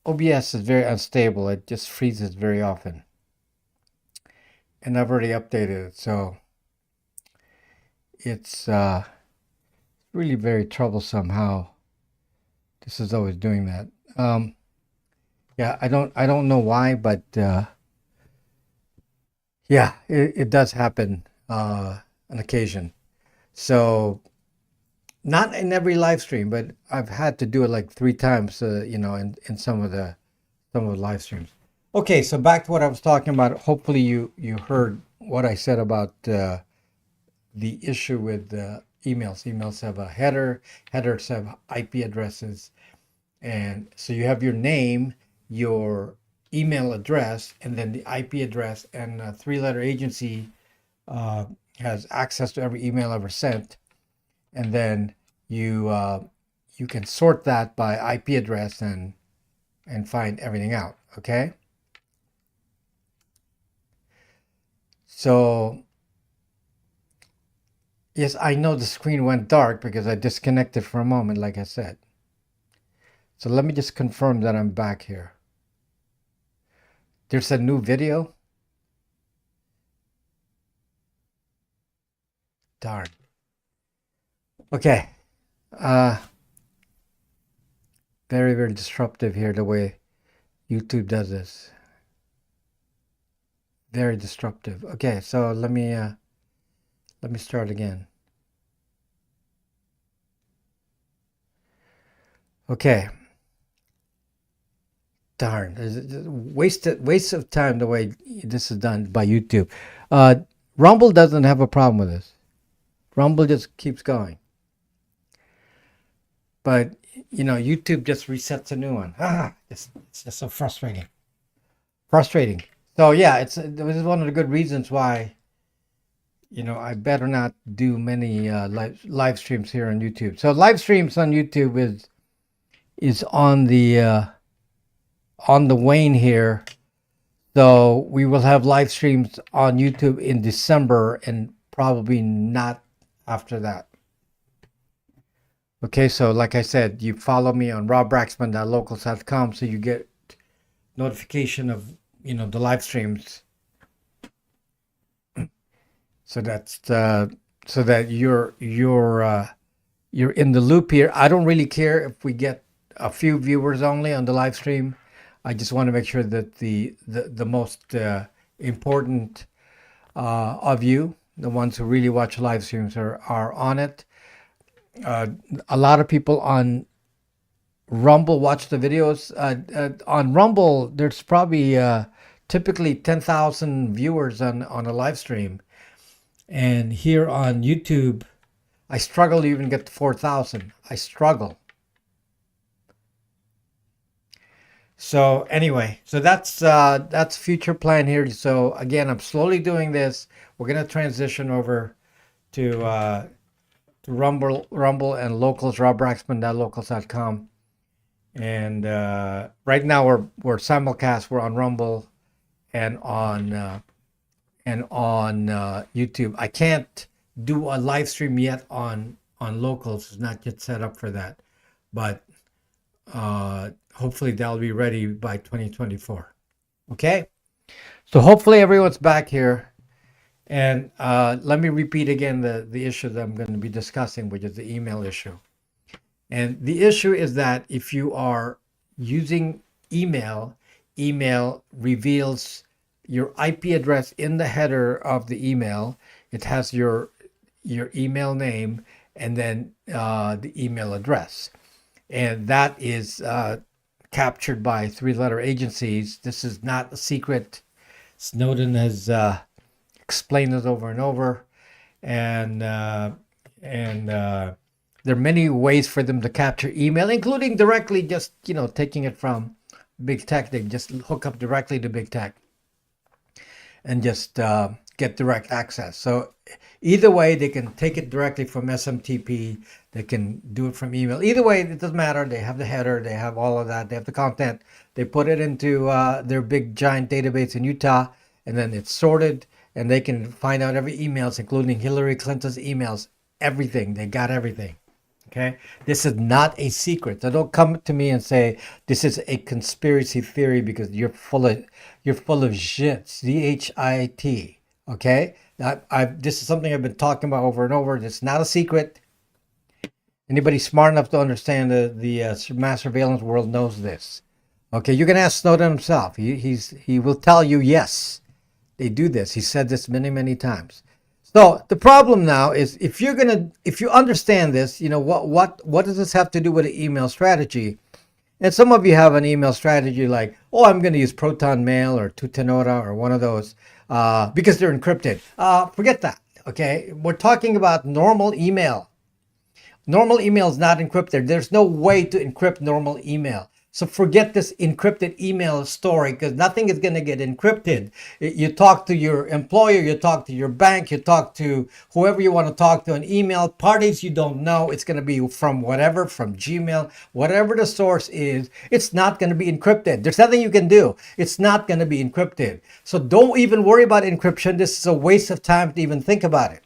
OBS is very unstable. It just freezes very often. And I've already updated it, so it's really very troublesome how this is always doing that. Yeah, I don't know why, but yeah, it does happen on occasion. So not in every live stream, but I've had to do it like 3 times, in some of the live streams. Okay, so back to what I was talking about. Hopefully, you heard what I said about the issue with emails. Emails have a header. Headers have IP addresses, and so you have your name, your email address, and then the IP address, and a three-letter agency uh, has access to every email ever sent, and then you can sort that by IP address and find everything out. Okay, so yes, I know the screen went dark because I disconnected for a moment, like I said. So let me just confirm that I'm back here. There's a new video. Darn. Okay. Uh, very, very disruptive here the way YouTube does this. Very disruptive. Okay, so let me start again. Okay. Darn. Waste of time the way this is done by YouTube. Uh, Rumble doesn't have a problem with this. Rumble just keeps going. But YouTube just resets a new one. It's just so frustrating. Frustrating. So yeah, this is one of the good reasons why I better not do many live streams here on YouTube. So live streams on YouTube is on the wane here. So we will have live streams on YouTube in December and probably not after that. Okay, so like I said, you follow me on robbraxman.locals.com so you get notification of the live streams. So so that you're in the loop here. I don't really care if we get a few viewers only on the live stream. I just want to make sure that the most important of you, the ones who really watch live streams, are on it. A lot of people on Rumble watch the videos. On Rumble, there's probably typically 10,000 viewers on a live stream. And here on YouTube, I struggle to even get to 4,000. I struggle. So anyway, so that's future plan here. So again, I'm slowly doing this. We're gonna transition over to Rumble and locals, robbraxman.locals.com. And right now we're simulcast. We're on Rumble and on YouTube. I can't do a live stream yet on locals. It's not yet set up for that, but hopefully that'll be ready by 2024. Okay, so hopefully everyone's back here, and let me repeat again the issue that I'm going to be discussing, which is the email issue. And the issue is that if you are using email reveals your IP address in the header of the email. It has your email name and then the email address. And that is captured by three-letter agencies. This is not a secret. Snowden has explained it over and over. And there are many ways for them to capture email, including directly just, taking it from big tech. They just hook up directly to big tech and just get direct access. So either way, they can take it directly from SMTP. They can do it from email. Either way, it doesn't matter. They have the header. They have all of that. They have the content. They put it into their big giant database in Utah, and then it's sorted, and they can find out every emails, including Hillary Clinton's emails, everything. They got everything. Okay, this is not a secret. So don't come to me and say this is a conspiracy theory because you're full of shit. CHIT. Okay, this is something I've been talking about over and over. It's not a secret. Anybody smart enough to understand the mass surveillance world knows this. Okay, you can ask Snowden himself. He will tell you yes, they do this. He said this many times. So the problem now is if you understand this, what does this have to do with an email strategy? And some of you have an email strategy like, oh, I'm going to use Proton Mail or Tutanota or one of those because they're encrypted. Forget that. Okay, we're talking about normal email. Normal email is not encrypted. There's no way to encrypt normal email. So forget this encrypted email story because nothing is going to get encrypted. You talk to your employer, you talk to your bank, you talk to whoever you want to talk to, an email, parties you don't know. It's going to be from whatever, from Gmail, whatever the source is. It's not going to be encrypted. There's nothing you can do. It's not going to be encrypted. So don't even worry about encryption. This is a waste of time to even think about it.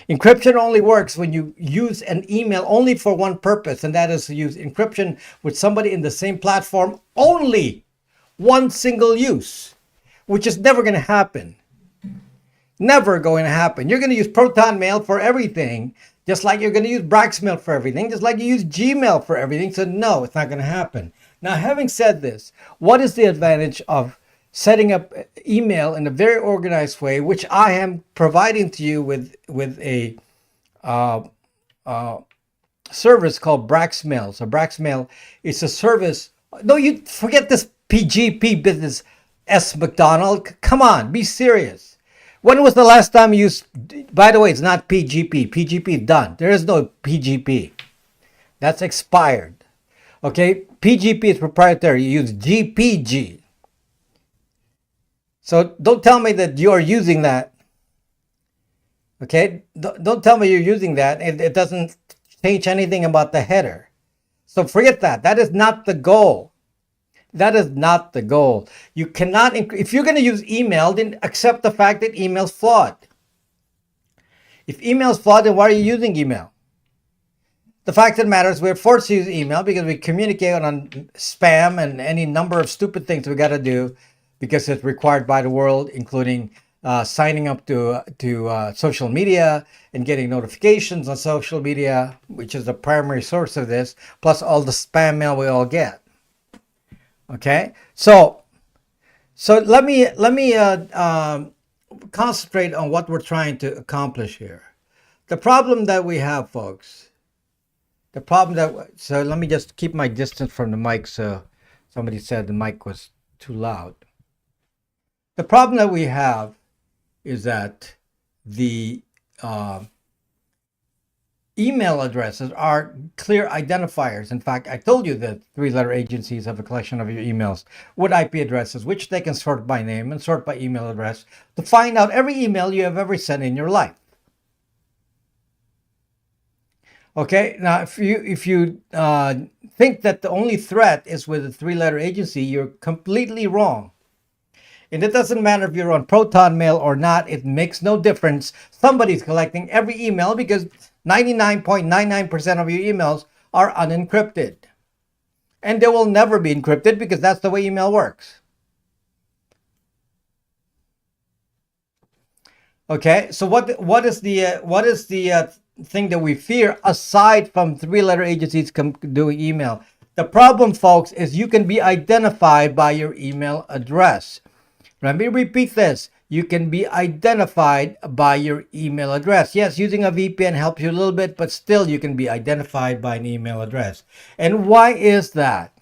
Encryption only works when you use an email only for one purpose, and that is to use encryption with somebody in the same platform, only one single use, which is never going to happen. Never going to happen. You're going to use Proton Mail for everything, just like you're going to use Brax Mail for everything, just like you use Gmail for everything. So no, it's not going to happen. Now, having said this, what is the advantage of setting up email in a very organized way, which I am providing to you with a service called Brax Mail. So Brax Mail is a service. No, you forget this PGP business, S. McDonald. Come on, be serious. When was the last time you used? By the way, it's not PGP. PGP is done. There is no PGP. That's expired. Okay, PGP is proprietary. You use GPG. So don't tell me that you are using that. Okay? Don't tell me you're using that. It doesn't change anything about the header. So forget that. That is not the goal. That is not the goal. You cannot, if you're going to use email, then accept the fact that email is flawed. If email is flawed, then why are you using email? The fact that matters, we're forced to use email because we communicate on spam and any number of stupid things we got to do, because it's required by the world, including signing up to social media and getting notifications on social media, which is the primary source of this, plus all the spam mail we all get. Okay, so let me concentrate on what we're trying to accomplish here. The problem that we have, folks. So let me just keep my distance from the mic. So somebody said the mic was too loud. The problem that we have is that the email addresses are clear identifiers. In fact, I told you that three-letter agencies have a collection of your emails with IP addresses, which they can sort by name and sort by email address to find out every email you have ever sent in your life. Okay, now if you think that the only threat is with a three-letter agency, you're completely wrong. And it doesn't matter if you're on Proton Mail or not. It makes no difference. Somebody's collecting every email because 99.99% of your emails are unencrypted. And they will never be encrypted because that's the way email works. Okay, so what is the thing that we fear aside from three-letter agencies doing email? The problem, folks, is you can be identified by your email address. Let me repeat this. You can be identified by your email address. Yes, using a VPN helps you a little bit, but still you can be identified by an email address. And why is that?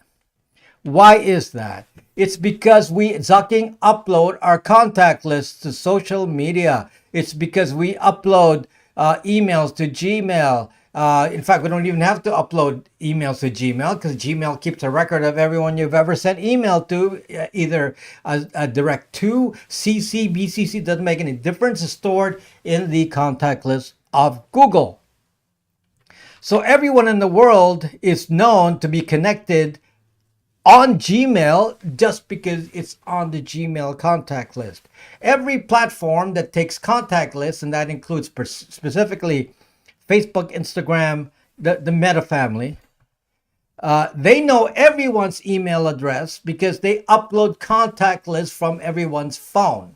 Why is that? It's because we fucking upload our contact lists to social media. It's because we upload emails to Gmail. In fact, we don't even have to upload emails to Gmail because Gmail keeps a record of everyone you've ever sent email to, either a direct to, CC, BCC, doesn't make any difference. It's stored in the contact list of Google. So everyone in the world is known to be connected on Gmail just because it's on the Gmail contact list. Every platform that takes contact lists, and that includes specifically Facebook, Instagram, the Meta family, they know everyone's email address because they upload contact lists from everyone's phone.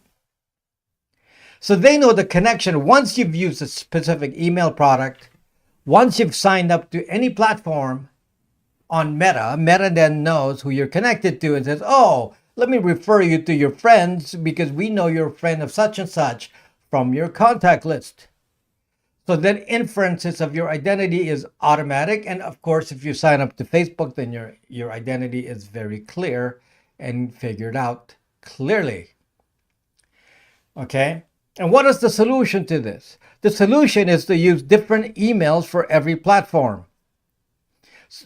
So they know the connection. Once you've used a specific email product, once you've signed up to any platform on Meta then knows who you're connected to and says, oh, let me refer you to your friends because we know you're a friend of such and such from your contact list. So then inferences of your identity is automatic. And of course, if you sign up to Facebook, then your identity is very clear and figured out clearly. Okay? And what is the solution to this? The solution is to use different emails for every platform.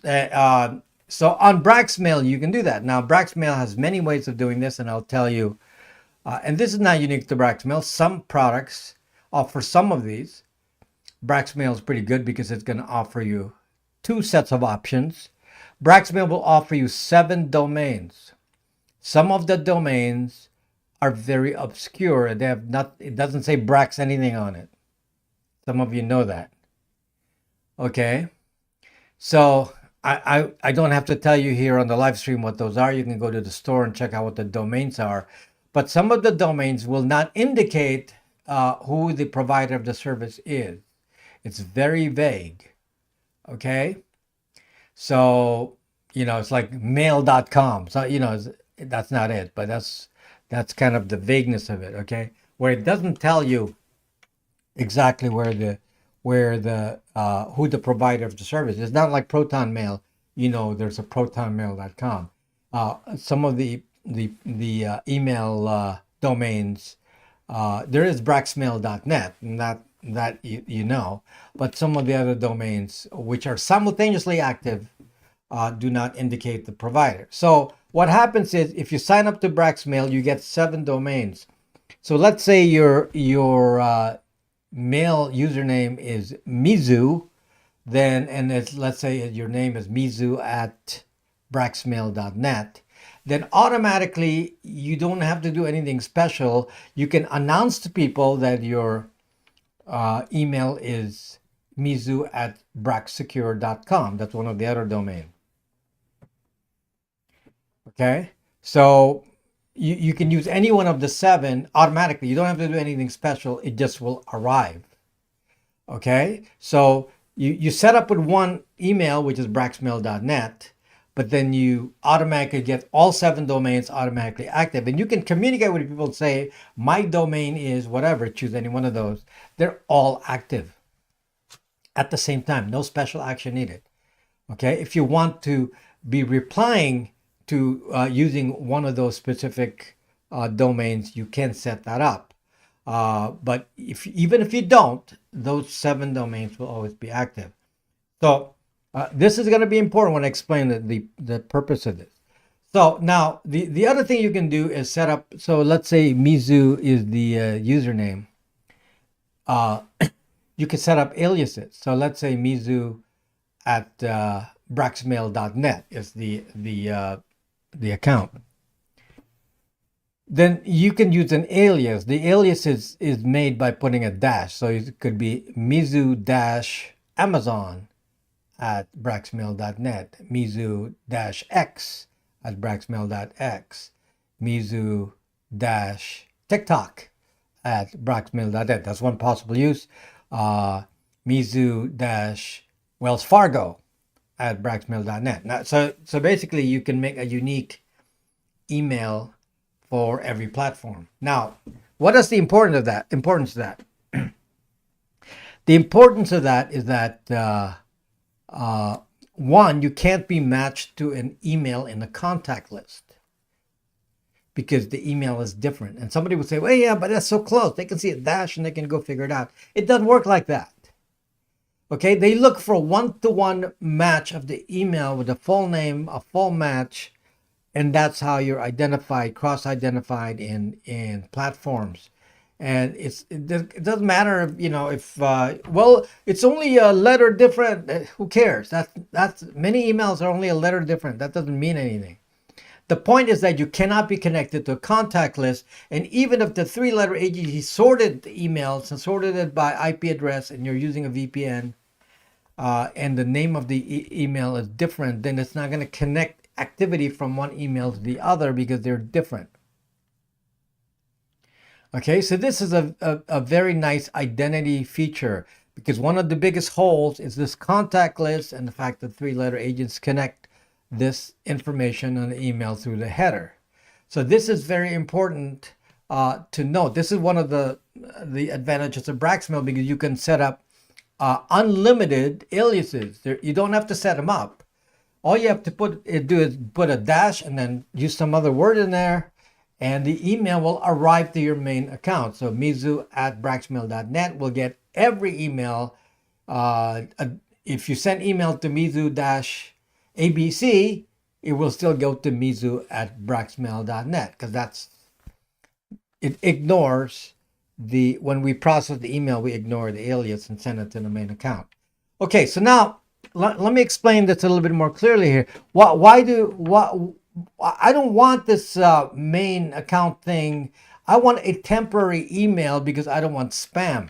So on Brax Mail, you can do that. Now, Brax Mail has many ways of doing this, and I'll tell you. And this is not unique to Brax Mail. Some products offer some of these. Brax Mail is pretty good because it's going to offer you 2 sets of options. Brax Mail will offer you 7 domains. Some of the domains are very obscure. They have not. It doesn't say Brax anything on it. Some of you know that. Okay. So I don't have to tell you here on the live stream what those are. You can go to the store and check out what the domains are. But some of the domains will not indicate who the provider of the service is. It's very vague. Okay? So, it's like mail.com. So, that's not it. But that's kind of the vagueness of it. Okay? Where it doesn't tell you exactly who the provider of the service is. It's not like Proton Mail. There's a protonmail.com. Some of the email domains, there is braxmail.net, and that but some of the other domains which are simultaneously active do not indicate the provider. So what happens is if you sign up to Brax Mail, you get 7 domains. So let's say your mail username is Mizu, let's say your name is Mizu at braxmail.net, then automatically you don't have to do anything special. You can announce to people that your email is Mizu at braxsecure.com. That's one of the other domains. Okay, so you can use any one of the 7 automatically. You don't have to do anything special. It just will arrive. Okay, so you set up with one email, which is braxmail.net, but then you automatically get all 7 domains automatically active. And you can communicate with people and say, my domain is whatever, choose any one of those. They're all active at the same time. No special action needed. Okay, if you want to be replying to using one of those specific domains, you can set that up. But even if you don't, those 7 domains will always be active. So this is going to be important when I explain the purpose of this. So now the other thing you can do is set up. So let's say Mizu is the username. You can set up aliases. So let's say Mizu at braxmail.net is the account. Then you can use an alias. The alias is made by putting a dash. So it could be Mizu-Amazon at braxmail.net, Mizu-X at braxmail.x, Mizu-TikTok at braxmail.net. That's one possible use. Mizu-Wells Fargo at braxmail.net. Now, so basically you can make a unique email for every platform. Now, what is the importance of that? The importance of that is that one, you can't be matched to an email in the contact list because the email is different. And somebody would say, well, yeah, but that's so close. They can see a dash and they can go figure it out. It doesn't work like that. Okay, they look for a one-to-one match of the email with a full name, a full match, and that's how you're identified, cross-identified in platforms. And it doesn't matter if it's only a letter different. Who cares? That's many emails are only a letter different. That doesn't mean anything. The point is that you cannot be connected to a contact list, and even if the 3-letter agency sorted the emails and sorted it by IP address, and you're using a VPN, and the name of the email is different, then it's not going to connect activity from one email to the other because they're different. Okay, so this is a very nice identity feature, because one of the biggest holes is this contact list and the fact that three-letter agents connect this information on the email through the header. So this is very important to note. This is one of the advantages of Brax Mail, because you can set up unlimited aliases. You don't have to set them up. All you have to do is put a dash and then use some other word in there, and the email will arrive to your main account. So mizu@braxmail.net will get every email. If you send email to mizu-abc, it will still go to mizu@braxmail.net, because it ignores when we process the email, we ignore the alias and send it to the main account. Okay, so now let me explain this a little bit more clearly here. I don't want this main account thing. I want a temporary email because I don't want spam.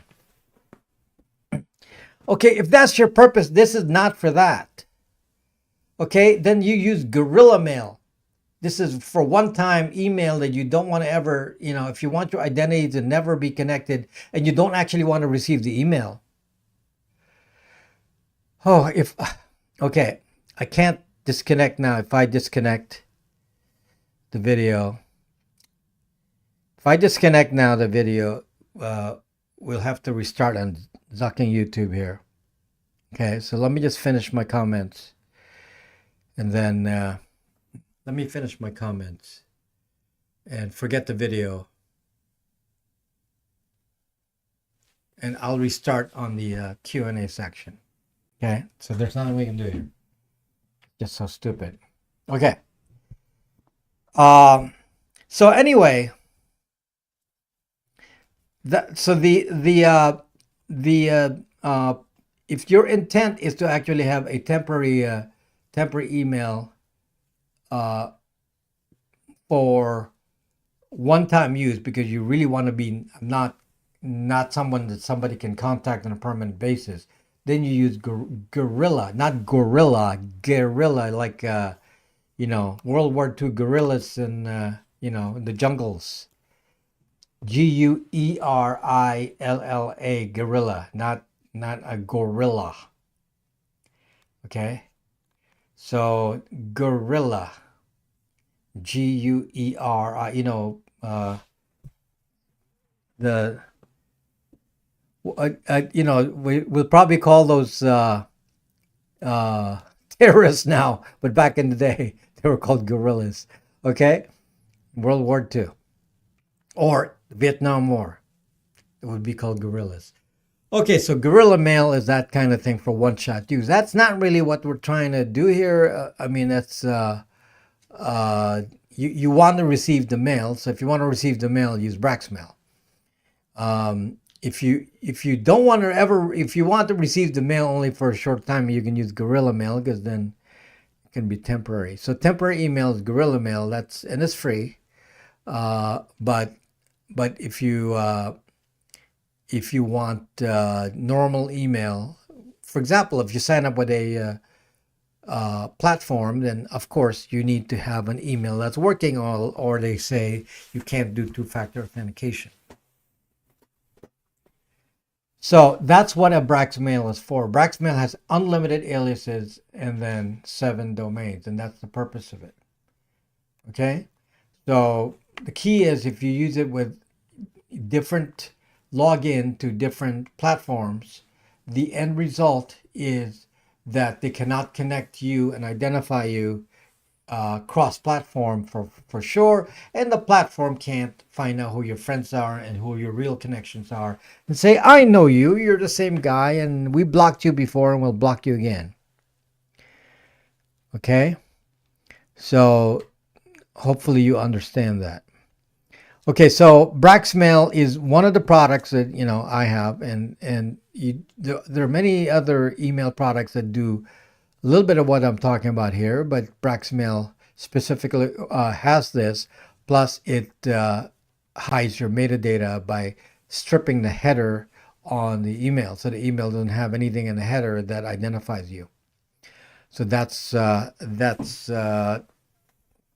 Okay, if that's your purpose, this is not for that. Okay, then you use Gorilla Mail. This is for one-time email that you don't want to ever, if you want your identity to never be connected and you don't actually want to receive the email. Okay, I can't disconnect now. If I disconnect the video, the video we'll have to restart on Zucking YouTube here. Okay, so let me just finish my comments, and then let me finish my comments and forget the video, and I'll restart on the Q&A section. Okay, so there's nothing we can do here. Just so stupid. Okay. So anyway, if your intent is to actually have a temporary email for one-time use, because you really want to be not someone that somebody can contact on a permanent basis, then you use Gorilla, not Gorilla, Guerrilla, like World War II guerrillas in in the jungles. Guerilla, guerrilla, not a gorilla. Okay, so Gorilla, we'll probably call those terrorists now, but back in the day they were called guerrillas. Okay, World War II or Vietnam War, it would be called guerrillas. Okay, so Gorilla Mail is that kind of thing for one-shot use. That's not really what we're trying to do here. I mean, that's you want to receive the mail. So if you want to receive the mail, use Brax Mail. If you don't want to if you want to receive the mail only for a short time, you can use Gorilla Mail, because then it can be temporary. So temporary email is Gorilla Mail. And it's free. But if you want normal email, for example, if you sign up with a platform, then of course you need to have an email that's working, or they say you can't do two-factor authentication. So that's what a Brax Mail is for. Brax Mail has unlimited aliases and then 7 domains, and that's the purpose of it. Okay? So the key is, if you use it with different login to different platforms, the end result is that they cannot connect you and identify you cross-platform for sure, and the platform can't find out who your friends are and who your real connections are and say, I know you, you're the same guy, and we blocked you before and we'll block you again. Okay, so hopefully you understand that. Okay, so Brax Mail is one of the products that I have, and there are many other email products that do a little bit of what I'm talking about here, but Brax Mail specifically has this. Plus, it hides your metadata by stripping the header on the email, so the email doesn't have anything in the header that identifies you. So that's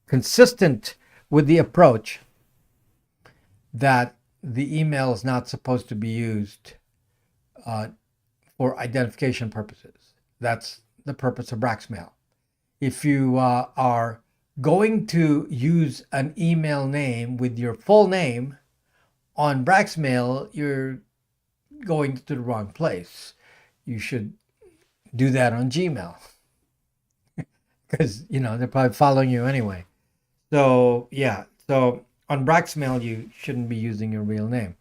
consistent with the approach that the email is not supposed to be used for identification purposes. That's the purpose of Brax Mail. If you are going to use an email name with your full name on Brax Mail, you're going to the wrong place. You should do that on Gmail because they're probably following you anyway. So yeah, so on Brax Mail you shouldn't be using your real name.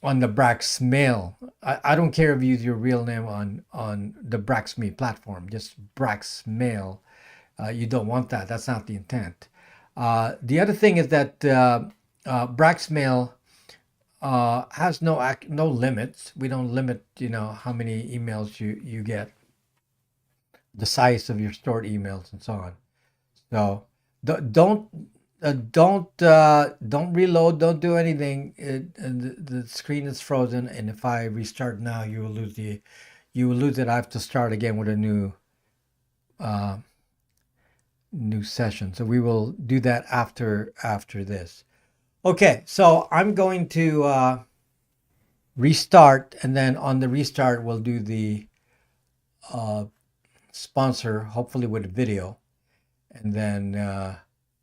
On the Brax Mail, I don't care if you use your real name on the BraxMail platform, just Brax Mail. You don't want that. That's not the intent. The other thing is that Brax Mail has no limits. We don't limit, how many emails you get, the size of your stored emails, and so on. So don't don't reload. Don't do anything. The screen is frozen, and if I restart now, you will lose it. I have to start again with a new session. So we will do that after this. Okay, so I'm going to restart, and then on the restart, we'll do the sponsor, hopefully with a video, and then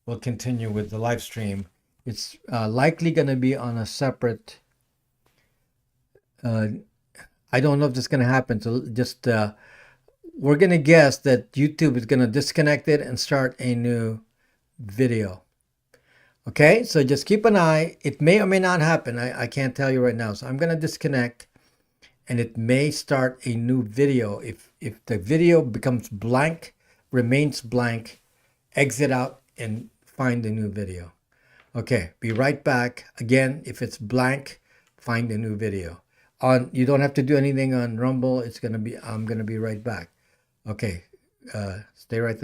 we'll continue with the live stream. It's likely going to be on a separate. I don't know if this is going to happen. So just we're going to guess that YouTube is going to disconnect it and start a new video. Okay, so just keep an eye. It may or may not happen. I can't tell you right now. So I'm going to disconnect, and it may start a new video. If the video becomes blank, remains blank, exit out and find a new video. Okay, be right back. Again, if it's blank, find a new video. You don't have to do anything on Rumble. I'm going to be right back. Okay, stay right there.